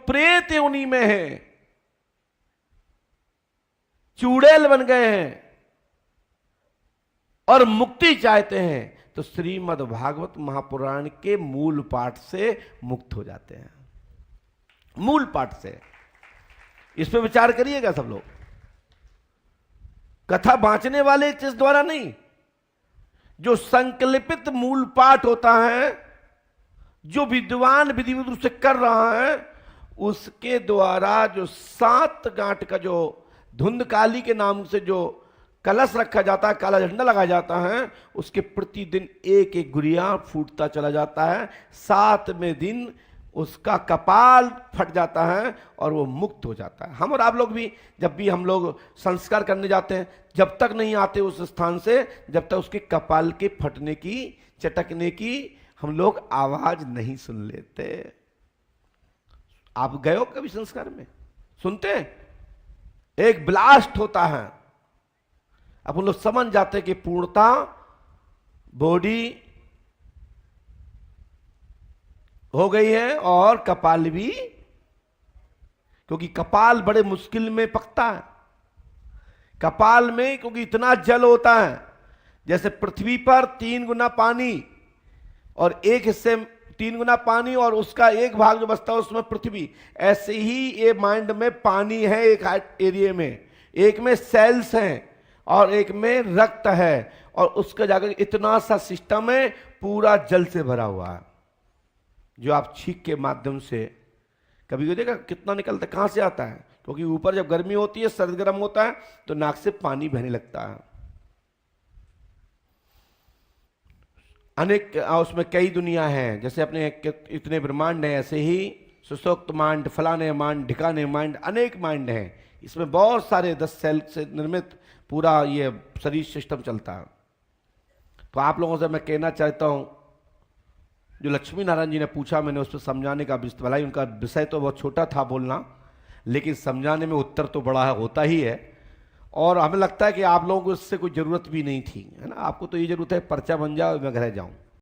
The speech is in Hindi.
प्रेत योनि में हैं, चूड़ैल बन गए हैं और मुक्ति चाहते हैं, तो श्रीमद् भागवत महापुराण के मूल पाठ से मुक्त हो जाते हैं। मूल पाठ से इस पे विचार करिएगा सब लोग। कथा बांचने वाले चीज द्वारा नहीं, जो संकल्पित मूल पाठ होता है, जो विद्वान विधिवत रूप से कर रहा है, उसके द्वारा जो 7 गांठ का जो धुंधकाली के नाम से जो कलश रखा जाता है, काला झंडा लगाया जाता है, उसके प्रतिदिन एक एक गुड़िया फूटता चला जाता है। 7वें दिन उसका कपाल फट जाता है और वो मुक्त हो जाता है। हम और आप लोग भी जब भी हम लोग संस्कार करने जाते हैं, जब तक नहीं आते उस स्थान से, जब तक उसके कपाल के फटने की, चटकने की हम लोग आवाज नहीं सुन लेते। आप गए हो कभी संस्कार में? सुनते हैं, एक ब्लास्ट होता है, अपन लोग समझ जाते हैं कि पूर्णता बॉडी हो गई है और कपाल भी, क्योंकि कपाल बड़े मुश्किल में पकता है। कपाल में क्योंकि इतना जल होता है, जैसे पृथ्वी पर 3 गुना पानी और एक हिस्से 3 गुना पानी और उसका एक भाग जो बचता है उसमें पृथ्वी, ऐसे ही ये माइंड में पानी है एक एरिया में, एक में सेल्स हैं और एक में रक्त है, और उसका जाकर इतना सा सिस्टम है पूरा जल से भरा हुआ है, जो आप छींक के माध्यम से कभी देखा कितना निकलता है, कहां से आता है? क्योंकि ऊपर जब गर्मी होती है, सर्द गर्म होता है, तो नाक से पानी बहने लगता है। अनेक उसमें कई दुनिया है, जैसे अपने इतने ब्रह्मांड हैं, ऐसे ही सुषुप्त मांड, फलाने मांड, ढिकाने मांड, अनेक मांड हैं। इसमें बहुत सारे 10 सेल से निर्मित पूरा ये शरीर सिस्टम चलता है। तो आप लोगों से मैं कहना चाहता हूं, जो लक्ष्मी नारायण जी ने पूछा, मैंने उस पर समझाने का भलाई, उनका विषय तो बहुत छोटा था बोलना, लेकिन समझाने में उत्तर तो बड़ा होता ही है। और हमें लगता है कि आप लोगों को इससे कोई ज़रूरत भी नहीं थी, है ना। आपको तो ये ज़रूरत है पर्चा बन जाओ मैं घर जाऊं।